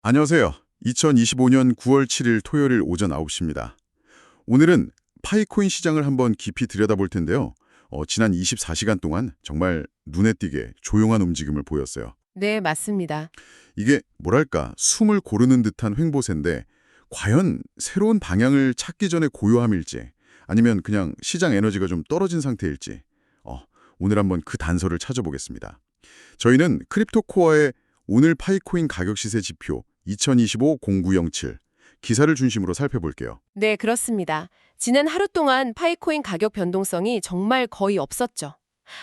안녕하세요. 2025년 9월 7일 토요일 오전 9시입니다. 오늘은 파이코인 시장을 한번 깊이 들여다볼 텐데요. 지난 24시간 동안 정말 눈에 띄게 조용한 움직임을 보였어요. 네, 맞습니다. 이게 뭐랄까 숨을 고르는 듯한 횡보세인데 과연 새로운 방향을 찾기 전에 고요함일지 아니면 그냥 시장 에너지가 좀 떨어진 상태일지 오늘 한번 그 단서를 찾아보겠습니다. 저희는 크립토코어의 오늘 파이코인 가격 시세 지표 2025-0907 기사를 중심으로 살펴볼게요. 네, 그렇습니다. 지난 하루 동안 파이코인 가격 변동성이 정말 거의 없었죠.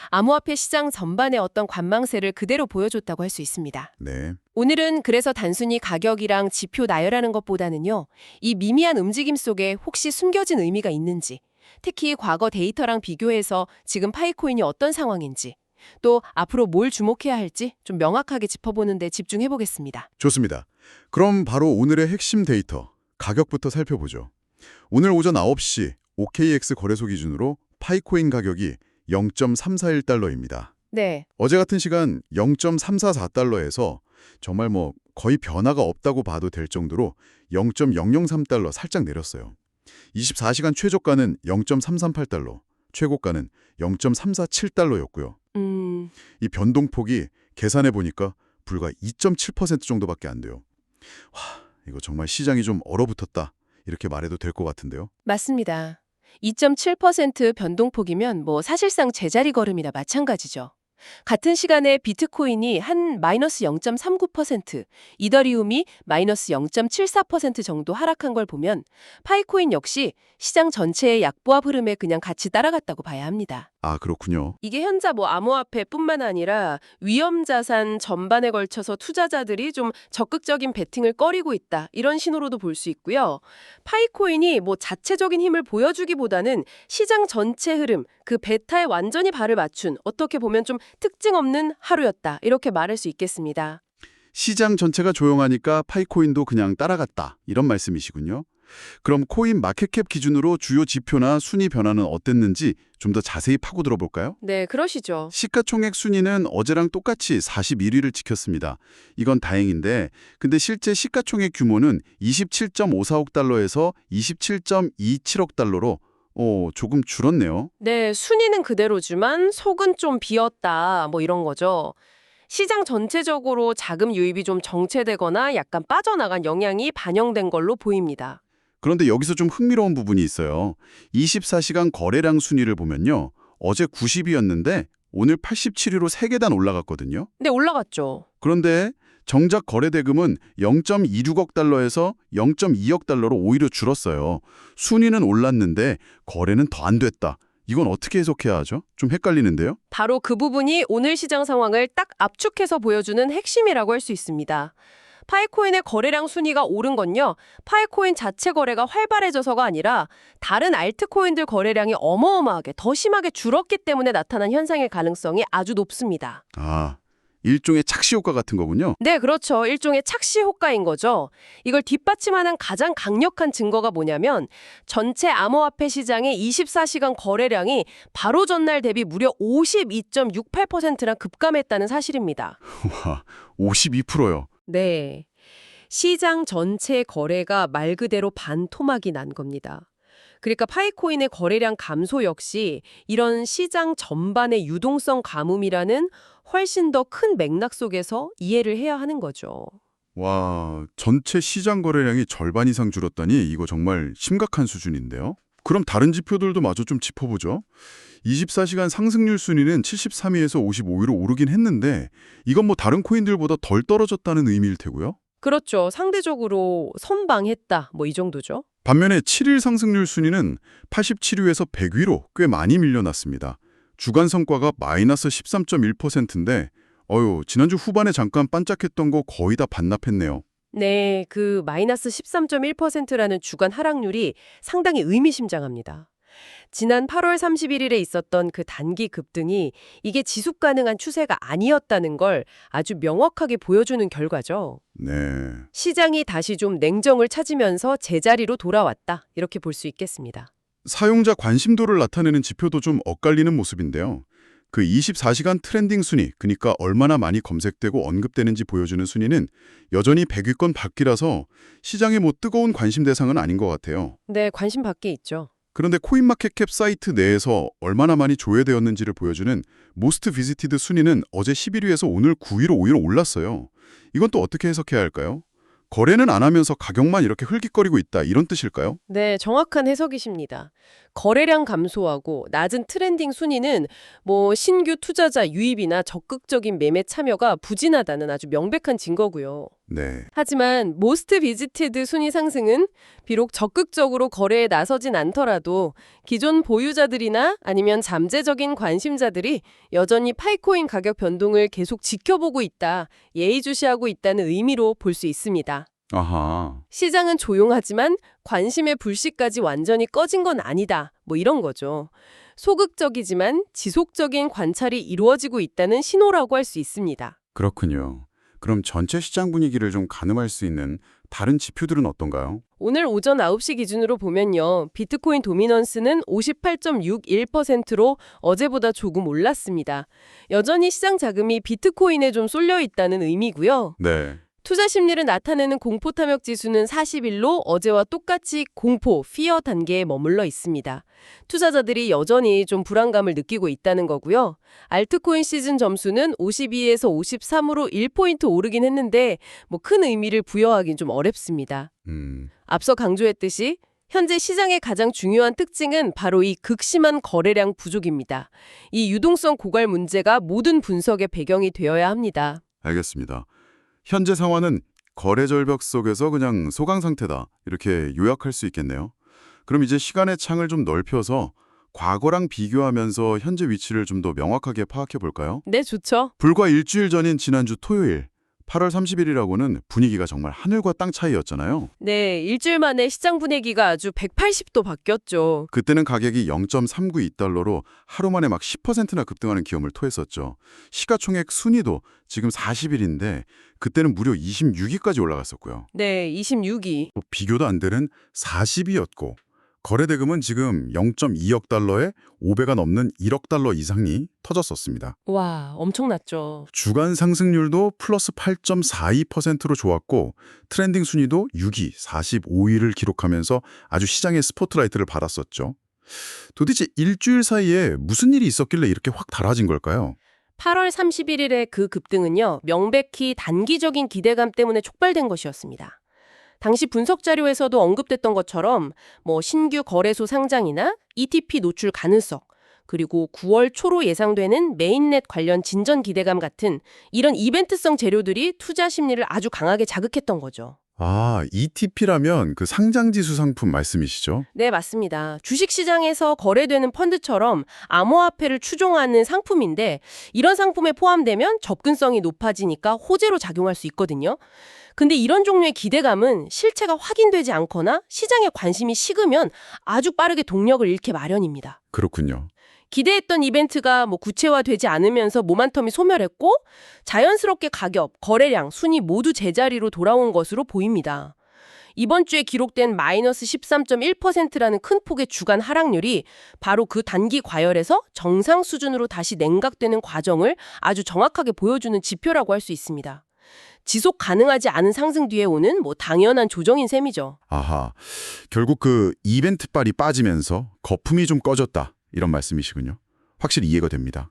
암호화폐 시장 전반의 어떤 관망세를 그대로 보여줬다고 할 수 있습니다. 네, 오늘은 그래서 단순히 가격이랑 지표 나열하는 것보다는요, 이 미미한 움직임 속에 혹시 숨겨진 의미가 있는지, 특히 과거 데이터랑 비교해서 지금 파이코인이 어떤 상황인지, 또 앞으로 뭘 주목해야 할지 좀 명확하게 짚어보는 데 집중해보겠습니다. 좋습니다. 그럼 바로 오늘의 핵심 데이터, 가격부터 살펴보죠. 오늘 오전 9시 OKX 거래소 기준으로 파이코인 가격이 0.341달러입니다. 네, 어제 같은 시간 0.344달러에서 정말 거의 변화가 없다고 봐도 될 정도로 0.003달러 살짝 내렸어요. 24시간 최저가는 0.338달러, 최고가는 0.347달러였고요. 이 변동폭이 계산해 보니까 불과 2.7% 정도밖에 안 돼요. 와, 이거 정말 시장이 좀 얼어붙었다. 이렇게 말해도 될 것 같은데요. 맞습니다. 2.7% 변동폭이면 사실상 제자리 걸음이나 마찬가지죠. 같은 시간에 비트코인이 한 마이너스 0.39%, 이더리움이 마이너스 0.74% 정도 하락한 걸 보면 파이코인 역시 시장 전체의 약보합 흐름에 그냥 같이 따라갔다고 봐야 합니다. 아, 그렇군요. 이게 현재 암호화폐뿐만 아니라 위험자산 전반에 걸쳐서 투자자들이 좀 적극적인 베팅을 꺼리고 있다. 이런 신호로도 볼 수 있고요. 파이코인이 자체적인 힘을 보여주기보다는 시장 전체 흐름, 그 베타에 완전히 발을 맞춘 어떻게 보면 좀 특징 없는 하루였다. 이렇게 말할 수 있겠습니다. 시장 전체가 조용하니까 파이코인도 그냥 따라갔다. 이런 말씀이시군요. 그럼 코인 마켓캡 기준으로 주요 지표나 순위 변화는 어땠는지 좀 더 자세히 파고 들어볼까요? 네, 그러시죠. 시가총액 순위는 어제랑 똑같이 41위를 지켰습니다. 이건 다행인데 근데 실제 시가총액 규모는 27.546억 달러에서 27.27억 달러로 조금 줄었네요. 네, 순위는 그대로지만 속은 좀 비었다. 이런 거죠. 시장 전체적으로 자금 유입이 좀 정체되거나 약간 빠져나간 영향이 반영된 걸로 보입니다. 그런데 여기서 좀 흥미로운 부분이 있어요. 24시간 거래량 순위를 보면요. 어제 90위였는데 오늘 87위로 3계단 올라갔거든요. 네, 올라갔죠. 그런데 정작 거래 대금은 0.26억 달러에서 0.2억 달러로 오히려 줄었어요. 순위는 올랐는데 거래는 더 안 됐다. 이건 어떻게 해석해야 하죠? 좀 헷갈리는데요? 바로 그 부분이 오늘 시장 상황을 딱 압축해서 보여주는 핵심이라고 할 수 있습니다. 파이코인의 거래량 순위가 오른 건요, 파이코인 자체 거래가 활발해져서가 아니라 다른 알트코인들 거래량이 어마어마하게 더 심하게 줄었기 때문에 나타난 현상일 가능성이 아주 높습니다. 아, 일종의 착시 효과 같은 거군요. 네, 그렇죠. 일종의 착시 효과인 거죠. 이걸 뒷받침하는 가장 강력한 증거가 뭐냐면 전체 암호화폐 시장의 24시간 거래량이 바로 전날 대비 무려 52.68%나 급감했다는 사실입니다. 와, 52%요. 네. 시장 전체 거래가 말 그대로 반토막이 난 겁니다. 그러니까 파이코인의 거래량 감소 역시 이런 시장 전반의 유동성 가뭄이라는 훨씬 더 큰 맥락 속에서 이해를 해야 하는 거죠. 와, 전체 시장 거래량이 절반 이상 줄었다니 이거 정말 심각한 수준인데요. 그럼 다른 지표들도 마저 좀 짚어보죠. 24시간 상승률 순위는 73위에서 55위로 오르긴 했는데 이건 다른 코인들보다 덜 떨어졌다는 의미일 테고요. 그렇죠. 상대적으로 선방했다. 이 정도죠. 반면에 7일 상승률 순위는 87위에서 100위로 꽤 많이 밀려났습니다. 주간 성과가 마이너스 13.1%인데 지난주 후반에 잠깐 반짝했던 거 거의 다 반납했네요. 네, 그 마이너스 13.1%라는 주간 하락률이 상당히 의미심장합니다. 지난 8월 31일에 있었던 그 단기 급등이 이게 지속 가능한 추세가 아니었다는 걸 아주 명확하게 보여주는 결과죠. 네. 시장이 다시 좀 냉정을 찾으면서 제자리로 돌아왔다. 이렇게 볼 수 있겠습니다. 사용자 관심도를 나타내는 지표도 좀 엇갈리는 모습인데요. 그 24시간 트렌딩 순위, 그러니까 얼마나 많이 검색되고 언급되는지 보여주는 순위는 여전히 100위권 밖이라서 시장의 뭐 뜨거운 관심 대상은 아닌 것 같아요. 네, 관심 밖에 있죠. 그런데 코인마켓캡 사이트 내에서 얼마나 많이 조회되었는지를 보여주는 모스트 비지티드 순위는 어제 11위에서 오늘 9위로 오히려 올랐어요. 이건 또 어떻게 해석해야 할까요? 거래는 안 하면서 가격만 이렇게 흘깃거리고 있다, 이런 뜻일까요? 네, 정확한 해석이십니다. 거래량 감소하고 낮은 트렌딩 순위는 뭐 신규 투자자 유입이나 적극적인 매매 참여가 부진하다는 아주 명백한 증거고요. 네. 하지만 모스트 비지티드 순위 상승은 비록 적극적으로 거래에 나서진 않더라도 기존 보유자들이나 아니면 잠재적인 관심자들이 여전히 파이코인 가격 변동을 계속 지켜보고 있다, 예의주시하고 있다는 의미로 볼 수 있습니다. 아하. 시장은 조용하지만 관심의 불씨까지 완전히 꺼진 건 아니다, 뭐 이런 거죠. 소극적이지만 지속적인 관찰이 이루어지고 있다는 신호라고 할 수 있습니다. 그렇군요. 그럼 전체 시장 분위기를 좀 가늠할 수 있는 다른 지표들은 어떤가요? 오늘 오전 9시 기준으로 보면요. 비트코인 도미넌스는 58.61%로 어제보다 조금 올랐습니다. 여전히 시장 자금이 비트코인에 좀 쏠려 있다는 의미고요. 네. 투자 심리를 나타내는 공포 탐욕 지수는 41로 어제와 똑같이 공포, 피어 단계에 머물러 있습니다. 투자자들이 여전히 좀 불안감을 느끼고 있다는 거고요. 알트코인 시즌 점수는 52에서 53으로 1포인트 오르긴 했는데 뭐 큰 의미를 부여하긴 좀 어렵습니다. 앞서 강조했듯이 현재 시장의 가장 중요한 특징은 바로 이 극심한 거래량 부족입니다. 이 유동성 고갈 문제가 모든 분석의 배경이 되어야 합니다. 알겠습니다. 현재 상황은 거래 절벽 속에서 그냥 소강 상태다, 이렇게 요약할 수 있겠네요. 그럼 이제 시간의 창을 좀 넓혀서 과거랑 비교하면서 현재 위치를 좀 더 명확하게 파악해 볼까요? 네, 좋죠. 불과 일주일 전인 지난주 토요일 8월 30일이라고는 분위기가 정말 하늘과 땅 차이였잖아요. 네, 일주일 만에 시장 분위기가 아주 180도 바뀌었죠. 그때는 가격이 0.392달러로 하루 만에 막 10%나 급등하는 기염을 토했었죠. 시가총액 순위도 지금 40일인데 그때는 무려 26위까지 올라갔었고요. 네, 26위. 비교도 안 되는 40위였고 거래대금은 지금 0.2억 달러에 5배가 넘는 1억 달러 이상이 터졌었습니다. 와, 엄청났죠. 주간 상승률도 플러스 8.42%로 좋았고 트렌딩 순위도 6위, 45위를 기록하면서 아주 시장의 스포트라이트를 받았었죠. 도대체 일주일 사이에 무슨 일이 있었길래 이렇게 확 달라진 걸까요? 8월 31일의 그 급등은요, 명백히 단기적인 기대감 때문에 촉발된 것이었습니다. 당시 분석 자료에서도 언급됐던 것처럼 뭐 신규 거래소 상장이나 ETP 노출 가능성, 그리고 9월 초로 예상되는 메인넷 관련 진전 기대감 같은 이런 이벤트성 재료들이 투자 심리를 아주 강하게 자극했던 거죠. 아, ETP라면 그 상장지수 상품 말씀이시죠? 네, 맞습니다. 주식시장에서 거래되는 펀드처럼 암호화폐를 추종하는 상품인데 이런 상품에 포함되면 접근성이 높아지니까 호재로 작용할 수 있거든요. 근데 이런 종류의 기대감은 실체가 확인되지 않거나 시장에 관심이 식으면 아주 빠르게 동력을 잃게 마련입니다. 그렇군요. 기대했던 이벤트가 뭐 구체화되지 않으면서 모멘텀이 소멸했고 자연스럽게 가격, 거래량, 순위 모두 제자리로 돌아온 것으로 보입니다. 이번 주에 기록된 마이너스 13.1%라는 큰 폭의 주간 하락률이 바로 그 단기 과열에서 정상 수준으로 다시 냉각되는 과정을 아주 정확하게 보여주는 지표라고 할 수 있습니다. 지속 가능하지 않은 상승 뒤에 오는 뭐 당연한 조정인 셈이죠. 아하, 결국 그 이벤트빨이 빠지면서 거품이 좀 꺼졌다, 이런 말씀이시군요. 확실히 이해가 됩니다.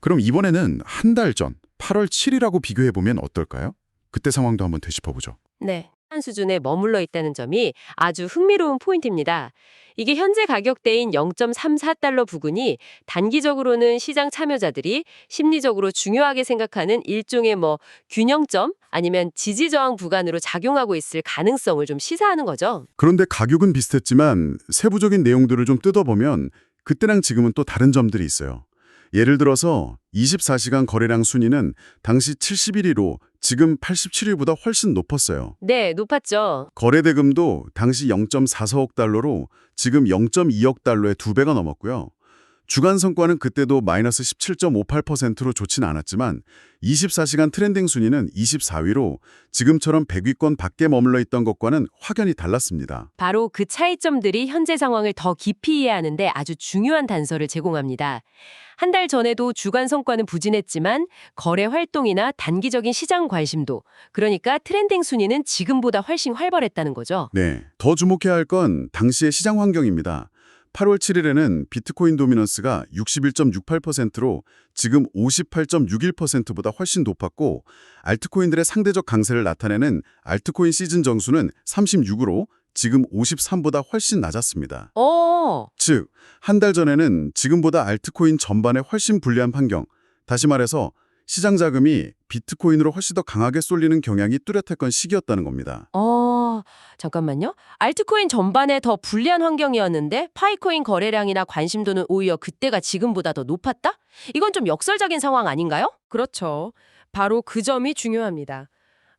그럼 이번에는 한 달 전 8월 7일하고 비교해보면 어떨까요? 그때 상황도 한번 되짚어보죠. 네. 한 수준에 머물러 있다는 점이 아주 흥미로운 포인트입니다. 이게 현재 가격대인 0.34달러 부근이 단기적으로는 시장 참여자들이 심리적으로 중요하게 생각하는 일종의 뭐 균형점 아니면 지지저항 구간으로 작용하고 있을 가능성을 좀 시사하는 거죠. 그런데 가격은 비슷했지만 세부적인 내용들을 좀 뜯어보면 그때랑 지금은 또 다른 점들이 있어요. 예를 들어서 24시간 거래량 순위는 당시 71위로 지금 87위보다 훨씬 높았어요. 네, 높았죠. 거래대금도 당시 0.44억 달러로 지금 0.2억 달러의 2배가 넘었고요. 주간 성과는 그때도 마이너스 17.58%로 좋진 않았지만 24시간 트렌딩 순위는 24위로 지금처럼 100위권 밖에 머물러 있던 것과는 확연히 달랐습니다. 바로 그 차이점들이 현재 상황을 더 깊이 이해하는데 아주 중요한 단서를 제공합니다. 한 달 전에도 주간 성과는 부진했지만 거래 활동이나 단기적인 시장 관심도, 그러니까 트렌딩 순위는 지금보다 훨씬 활발했다는 거죠. 네, 더 주목해야 할 건 당시의 시장 환경입니다. 8월 7일에는 비트코인 도미넌스가 61.68%로 지금 58.61%보다 훨씬 높았고 알트코인들의 상대적 강세를 나타내는 알트코인 시즌 정수는 36으로 지금 53보다 훨씬 낮았습니다. 즉, 한 달 전에는 지금보다 알트코인 전반에 훨씬 불리한 환경, 다시 말해서 시장 자금이 비트코인으로 훨씬 더 강하게 쏠리는 경향이 뚜렷했던 시기였다는 겁니다. 잠깐만요. 알트코인 전반에 더 불리한 환경이었는데 파이코인 거래량이나 관심도는 오히려 그때가 지금보다 더 높았다? 이건 좀 역설적인 상황 아닌가요? 그렇죠. 바로 그 점이 중요합니다.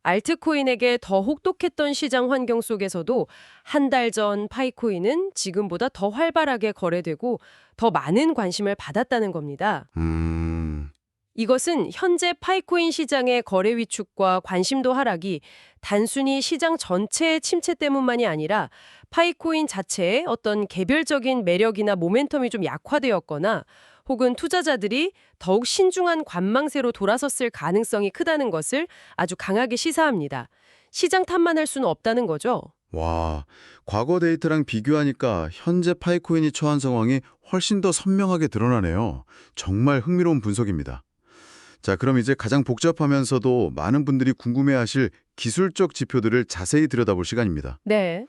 알트코인에게 더 혹독했던 시장 환경 속에서도 한 달 전 파이코인은 지금보다 더 활발하게 거래되고 더 많은 관심을 받았다는 겁니다. 이것은 현재 파이코인 시장의 거래 위축과 관심도 하락이 단순히 시장 전체의 침체 때문만이 아니라 파이코인 자체의 어떤 개별적인 매력이나 모멘텀이 좀 약화되었거나 혹은 투자자들이 더욱 신중한 관망세로 돌아섰을 가능성이 크다는 것을 아주 강하게 시사합니다. 시장 탓만 할 수는 없다는 거죠. 와, 과거 데이터랑 비교하니까 현재 파이코인이 처한 상황이 훨씬 더 선명하게 드러나네요. 정말 흥미로운 분석입니다. 자, 그럼 이제 가장 복잡하면서도 많은 분들이 궁금해하실 기술적 지표들을 자세히 들여다볼 시간입니다. 네.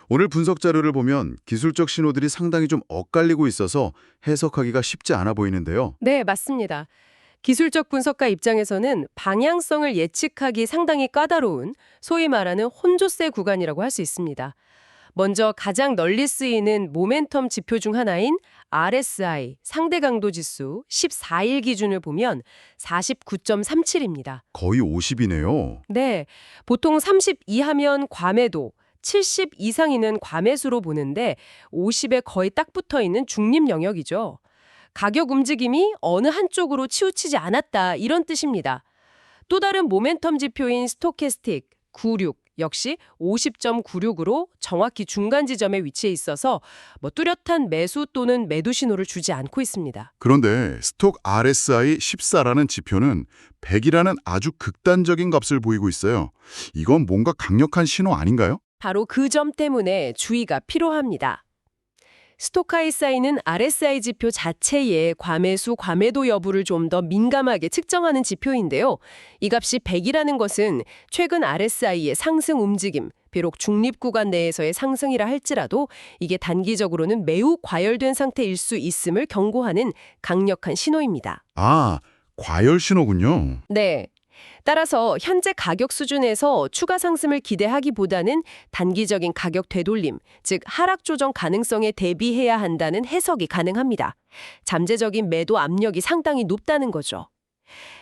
오늘 분석 자료를 보면 기술적 신호들이 상당히 좀 엇갈리고 있어서 해석하기가 쉽지 않아 보이는데요. 네, 맞습니다. 기술적 분석가 입장에서는 방향성을 예측하기 상당히 까다로운 소위 말하는 혼조세 구간이라고 할 수 있습니다. 먼저 가장 널리 쓰이는 모멘텀 지표 중 하나인 RSI, 상대 강도 지수 14일 기준을 보면 49.37입니다. 거의 50이네요. 네, 보통 30 이하면 과매도, 70 이상이면 과매수로 보는데 50에 거의 딱 붙어 있는 중립 영역이죠. 가격 움직임이 어느 한쪽으로 치우치지 않았다 이런 뜻입니다. 또 다른 모멘텀 지표인 스토캐스틱 96 역시 50.96으로 정확히 중간 지점에 위치해 있어서 뚜렷한 매수 또는 매도 신호를 주지 않고 있습니다. 그런데 스톡 RSI 14라는 지표는 100이라는 아주 극단적인 값을 보이고 있어요. 이건 뭔가 강력한 신호 아닌가요? 바로 그 점 때문에 주의가 필요합니다. 스토카이사이는 RSI 지표 자체의 과매수, 과매도 여부를 좀 더 민감하게 측정하는 지표인데요. 이 값이 100이라는 것은 최근 RSI의 상승 움직임, 비록 중립 구간 내에서의 상승이라 할지라도 이게 단기적으로는 매우 과열된 상태일 수 있음을 경고하는 강력한 신호입니다. 아, 과열 신호군요. 네. 따라서 현재 가격 수준에서 추가 상승을 기대하기보다는 단기적인 가격 되돌림, 즉 하락 조정 가능성에 대비해야 한다는 해석이 가능합니다. 잠재적인 매도 압력이 상당히 높다는 거죠.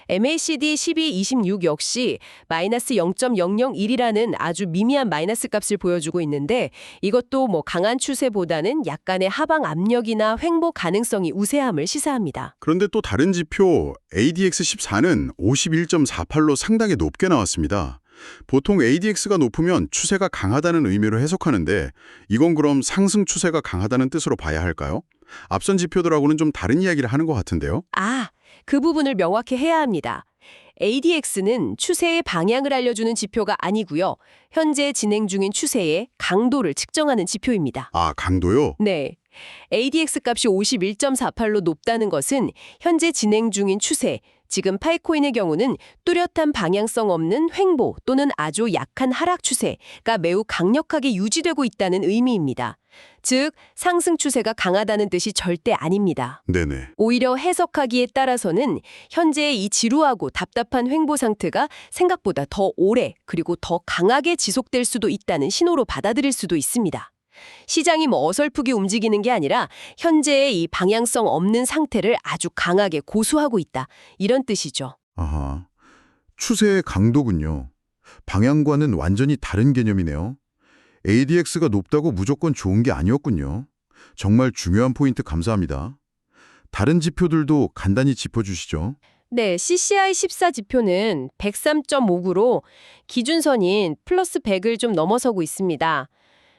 MACD 1226 역시 마이너스 0.001이라는 아주 미미한 마이너스 값을 보여주고 있는데 이것도 강한 추세보다는 약간의 하방 압력이나 횡보 가능성이 우세함을 시사합니다. 그런데 또 다른 지표 ADX14는 51.48로 상당히 높게 나왔습니다. 보통 ADX가 높으면 추세가 강하다는 의미로 해석하는데 이건 그럼 상승 추세가 강하다는 뜻으로 봐야 할까요? 앞선 지표들하고는 좀 다른 이야기를 하는 것 같은데요. 그 부분을 명확히 해야 합니다. ADX는 추세의 방향을 알려주는 지표가 아니고요. 현재 진행 중인 추세의 강도를 측정하는 지표입니다. 아, 강도요? 네. ADX 값이 51.48로 높다는 것은 현재 진행 중인 추세, 지금 파이코인의 경우는 뚜렷한 방향성 없는 횡보 또는 아주 약한 하락 추세가 매우 강력하게 유지되고 있다는 의미입니다. 즉, 상승 추세가 강하다는 뜻이 절대 아닙니다. 네네. 오히려 해석하기에 따라서는 현재의 이 지루하고 답답한 횡보 상태가 생각보다 더 오래 그리고 더 강하게 지속될 수도 있다는 신호로 받아들일 수도 있습니다. 시장이 어설프게 움직이는 게 아니라 현재의 이 방향성 없는 상태를 아주 강하게 고수하고 있다. 이런 뜻이죠. 아하, 추세의 강도군요. 방향과는 완전히 다른 개념이네요. ADX가 높다고 무조건 좋은 게 아니었군요. 정말 중요한 포인트 감사합니다. 다른 지표들도 간단히 짚어주시죠. 네, CCI 14 지표는 103.59로 기준선인 플러스 100을 좀 넘어서고 있습니다.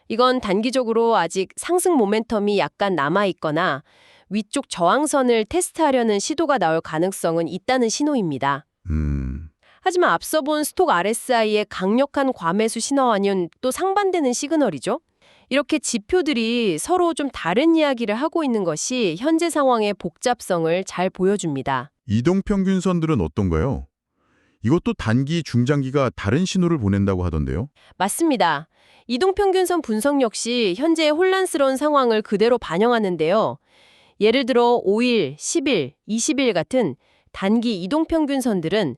이건 단기적으로 아직 상승 모멘텀이 약간 남아있거나 위쪽 저항선을 테스트하려는 시도가 나올 가능성은 있다는 신호입니다. 하지만 앞서 본 스톡 RSI의 강력한 과매수 신호와는 또 상반되는 시그널이죠. 이렇게 지표들이 서로 좀 다른 이야기를 하고 있는 것이 현재 상황의 복잡성을 잘 보여줍니다. 이동평균선들은 어떤가요? 이것도 단기, 중장기가 다른 신호를 보낸다고 하던데요. 맞습니다. 이동평균선 분석 역시 현재의 혼란스러운 상황을 그대로 반영하는데요. 예를 들어 5일, 10일, 20일 같은 단기 이동평균선들은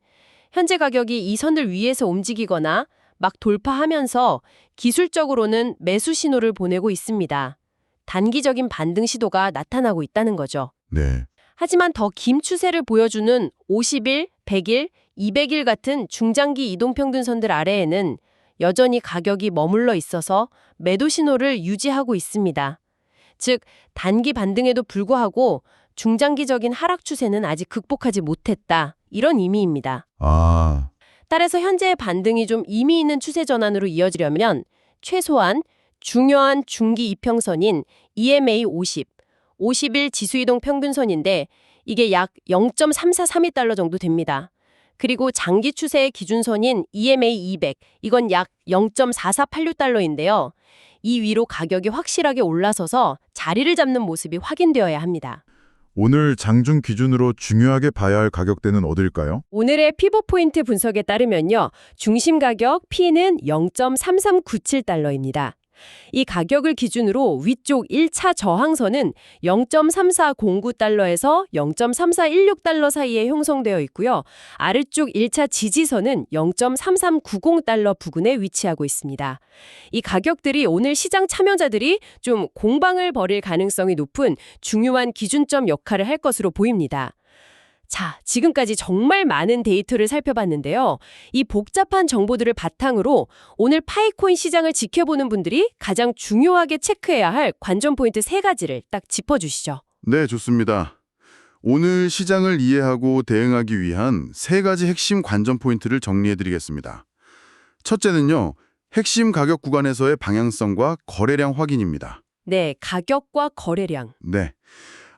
현재 가격이 이 선들 위에서 움직이거나 막 돌파하면서 기술적으로는 매수 신호를 보내고 있습니다. 단기적인 반등 시도가 나타나고 있다는 거죠. 네. 하지만 더 긴 추세를 보여주는 50일, 100일, 200일 같은 중장기 이동평균선들 아래에는 여전히 가격이 머물러 있어서 매도 신호를 유지하고 있습니다. 즉, 단기 반등에도 불구하고 중장기적인 하락 추세는 아직 극복하지 못했다. 이런 의미입니다. 아, 따라서 현재의 반등이 좀 의미 있는 추세 전환으로 이어지려면 최소한 중요한 중기 이평선인 EMA 50, 50일 지수이동 평균선인데 이게 약 0.3432달러 정도 됩니다. 그리고 장기 추세의 기준선인 EMA 200, 이건 약 0.4486달러인데요. 이 위로 가격이 확실하게 올라서서 자리를 잡는 모습이 확인되어야 합니다. 오늘 장중 기준으로 중요하게 봐야 할 가격대는 어딜까요? 오늘의 피벗 포인트 분석에 따르면요. 중심 가격 P는 0.3397달러입니다. 이 가격을 기준으로 위쪽 1차 저항선은 0.3409달러에서 0.3416달러 사이에 형성되어 있고요. 아래쪽 1차 지지선은 0.3390달러 부근에 위치하고 있습니다. 이 가격들이 오늘 시장 참여자들이 좀 공방을 벌일 가능성이 높은 중요한 기준점 역할을 할 것으로 보입니다. 자, 지금까지 정말 많은 데이터를 살펴봤는데요. 이 복잡한 정보들을 바탕으로 오늘 파이코인 시장을 지켜보는 분들이 가장 중요하게 체크해야 할 관전 포인트 3가지를 딱 짚어주시죠. 네, 좋습니다. 오늘 시장을 이해하고 대응하기 위한 3가지 핵심 관전 포인트를 정리해드리겠습니다. 첫째는요, 핵심 가격 구간에서의 방향성과 거래량 확인입니다. 네, 가격과 거래량. 네.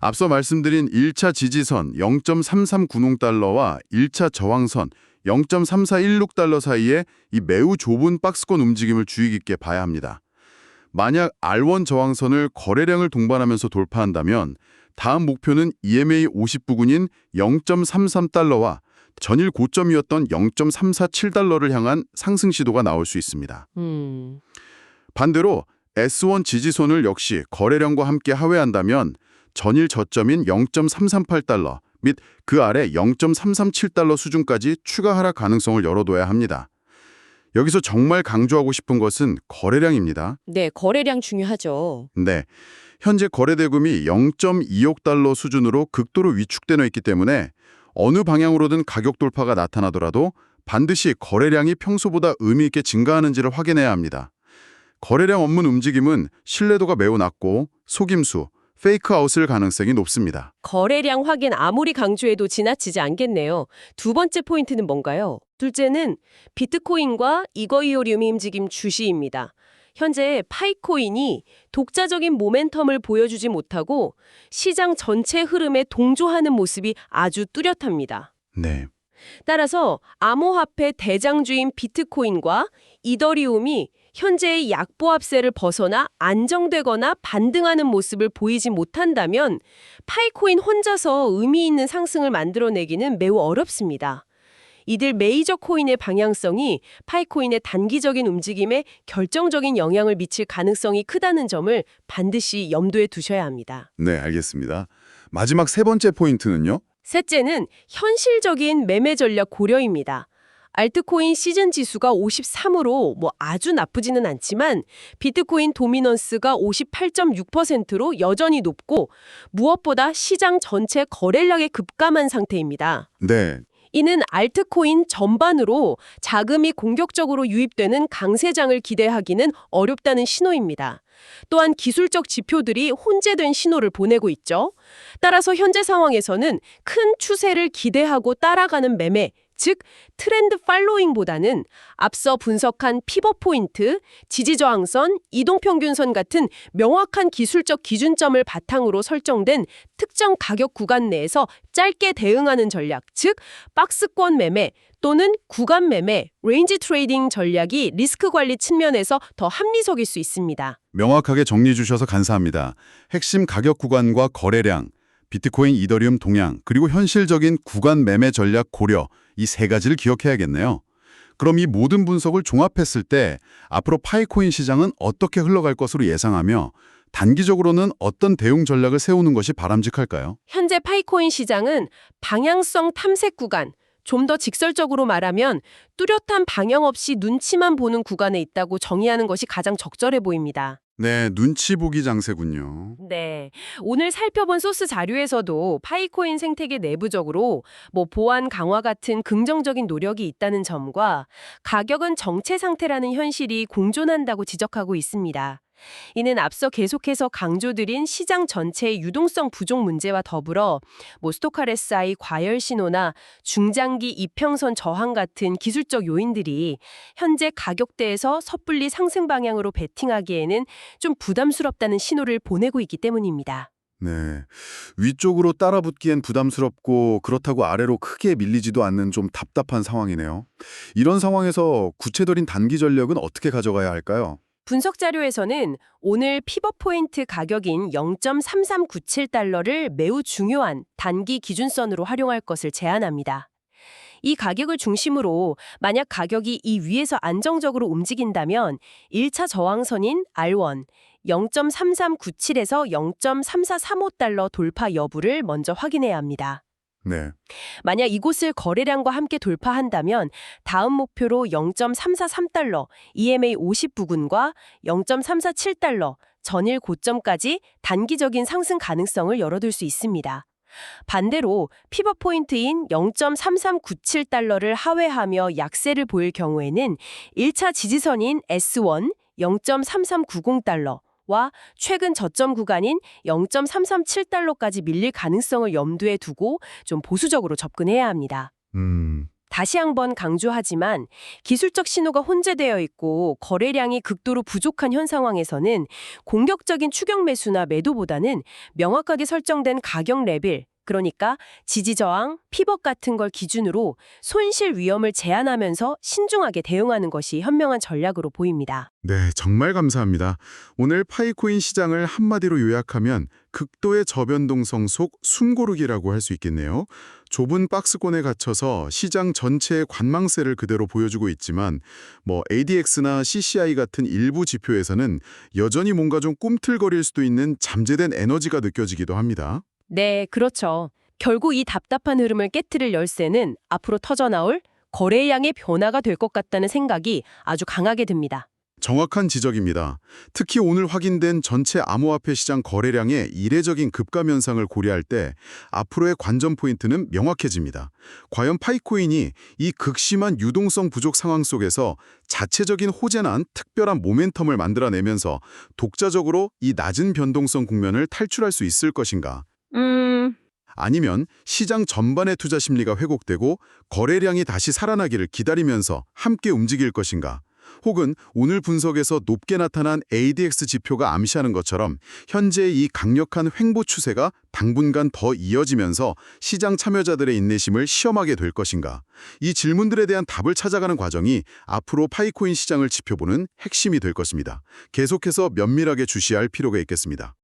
앞서 말씀드린 1차 지지선 0.3390달러와 1차 저항선 0.3416달러 사이에 이 매우 좁은 박스권 움직임을 주의 깊게 봐야 합니다. 만약 R1 저항선을 거래량을 동반하면서 돌파한다면 다음 목표는 EMA 50 부근인 0.33달러와 전일 고점이었던 0.347달러를 향한 상승 시도가 나올 수 있습니다. 반대로 S1 지지선을 역시 거래량과 함께 하회한다면 전일 저점인 0.338달러 및 그 아래 0.337달러 수준까지 추가 하락 가능성을 열어둬야 합니다. 여기서 정말 강조하고 싶은 것은 거래량입니다. 네, 거래량 중요하죠. 네, 현재 거래 대금이 0.26달러 수준으로 극도로 위축되어 있기 때문에 어느 방향으로든 가격 돌파가 나타나더라도 반드시 거래량이 평소보다 의미 있게 증가하는지를 확인해야 합니다. 거래량 없는 움직임은 신뢰도가 매우 낮고 속임수, 페이크아웃일 가능성이 높습니다. 거래량 확인 아무리 강조해도 지나치지 않겠네요. 두 번째 포인트는 뭔가요? 둘째는 비트코인과 이거이오리움의 움직임 주시입니다. 현재 파이코인이 독자적인 모멘텀을 보여주지 못하고 시장 전체 흐름에 동조하는 모습이 아주 뚜렷합니다. 네. 따라서 암호화폐 대장주인 비트코인과 이더리움이 현재의 약보합세를 벗어나 안정되거나 반등하는 모습을 보이지 못한다면 파이코인 혼자서 의미 있는 상승을 만들어내기는 매우 어렵습니다. 이들 메이저 코인의 방향성이 파이코인의 단기적인 움직임에 결정적인 영향을 미칠 가능성이 크다는 점을 반드시 염두에 두셔야 합니다. 네, 알겠습니다. 마지막 3번째 포인트는요? 셋째는 현실적인 매매 전략 고려입니다. 알트코인 시즌 지수가 53으로 아주 나쁘지는 않지만 비트코인 도미넌스가 58.6%로 여전히 높고 무엇보다 시장 전체 거래량에 급감한 상태입니다. 네. 이는 알트코인 전반으로 자금이 공격적으로 유입되는 강세장을 기대하기는 어렵다는 신호입니다. 또한 기술적 지표들이 혼재된 신호를 보내고 있죠. 따라서 현재 상황에서는 큰 추세를 기대하고 따라가는 매매, 즉 트렌드 팔로잉보다는 앞서 분석한 피벗 포인트, 지지저항선, 이동평균선 같은 명확한 기술적 기준점을 바탕으로 설정된 특정 가격 구간 내에서 짧게 대응하는 전략, 즉 박스권 매매 또는 구간 매매, 레인지 트레이딩 전략이 리스크 관리 측면에서 더 합리적일 수 있습니다. 명확하게 정리해 주셔서 감사합니다. 핵심 가격 구간과 거래량, 비트코인, 이더리움 동향, 그리고 현실적인 구간 매매 전략 고려, 이 세 가지를 기억해야겠네요. 그럼 이 모든 분석을 종합했을 때 앞으로 파이코인 시장은 어떻게 흘러갈 것으로 예상하며 단기적으로는 어떤 대응 전략을 세우는 것이 바람직할까요? 현재 파이코인 시장은 방향성 탐색 구간, 좀 더 직설적으로 말하면 뚜렷한 방향 없이 눈치만 보는 구간에 있다고 정의하는 것이 가장 적절해 보입니다. 네, 눈치 보기 장세군요. 네. 오늘 살펴본 소스 자료에서도 파이코인 생태계 내부적으로 보안 강화 같은 긍정적인 노력이 있다는 점과 가격은 정체 상태라는 현실이 공존한다고 지적하고 있습니다. 이는 앞서 계속해서 강조드린 시장 전체의 유동성 부족 문제와 더불어 스토칼 SI 과열 신호나 중장기 이평선 저항 같은 기술적 요인들이 현재 가격대에서 섣불리 상승 방향으로 베팅하기에는 좀 부담스럽다는 신호를 보내고 있기 때문입니다. 네, 위쪽으로 따라붙기엔 부담스럽고 그렇다고 아래로 크게 밀리지도 않는 좀 답답한 상황이네요. 이런 상황에서 구체적인 단기 전략은 어떻게 가져가야 할까요? 분석 자료에서는 오늘 피벗 포인트 가격인 0.3397달러를 매우 중요한 단기 기준선으로 활용할 것을 제안합니다. 이 가격을 중심으로 만약 가격이 이 위에서 안정적으로 움직인다면 1차 저항선인 R1 0.3397에서 0.3435달러 돌파 여부를 먼저 확인해야 합니다. 네. 만약 이곳을 거래량과 함께 돌파한다면 다음 목표로 0.343달러, EMA 50 부근과 0.347달러, 전일 고점까지 단기적인 상승 가능성을 열어둘 수 있습니다. 반대로 피벗 포인트인 0.3397달러를 하회하며 약세를 보일 경우에는 1차 지지선인 S1 0.3390달러, 와 최근 저점 구간인 0.337달러까지 밀릴 가능성을 염두에 두고 좀 보수적으로 접근해야 합니다. 다시 한번 강조하지만 기술적 신호가 혼재되어 있고 거래량이 극도로 부족한 현 상황에서는 공격적인 추격 매수나 매도보다는 명확하게 설정된 가격 레벨, 그러니까 지지저항, 피벗 같은 걸 기준으로 손실 위험을 제한하면서 신중하게 대응하는 것이 현명한 전략으로 보입니다. 네, 정말 감사합니다. 오늘 파이코인 시장을 한마디로 요약하면 극도의 저변동성 속 숨고르기라고 할 수 있겠네요. 좁은 박스권에 갇혀서 시장 전체의 관망세를 그대로 보여주고 있지만 ADX나 CCI 같은 일부 지표에서는 여전히 뭔가 좀 꿈틀거릴 수도 있는 잠재된 에너지가 느껴지기도 합니다. 네, 그렇죠. 결국 이 답답한 흐름을 깨트릴 열쇠는 앞으로 터져나올 거래량의 변화가 될 것 같다는 생각이 아주 강하게 듭니다. 정확한 지적입니다. 특히 오늘 확인된 전체 암호화폐 시장 거래량의 이례적인 급감 현상을 고려할 때 앞으로의 관전 포인트는 명확해집니다. 과연 파이코인이 이 극심한 유동성 부족 상황 속에서 자체적인 호재난 특별한 모멘텀을 만들어내면서 독자적으로 이 낮은 변동성 국면을 탈출할 수 있을 것인가? 아니면 시장 전반의 투자 심리가 회복되고 거래량이 다시 살아나기를 기다리면서 함께 움직일 것인가? 혹은 오늘 분석에서 높게 나타난 ADX 지표가 암시하는 것처럼 현재 이 강력한 횡보 추세가 당분간 더 이어지면서 시장 참여자들의 인내심을 시험하게 될 것인가? 이 질문들에 대한 답을 찾아가는 과정이 앞으로 파이코인 시장을 지켜보는 핵심이 될 것입니다. 계속해서 면밀하게 주시할 필요가 있겠습니다.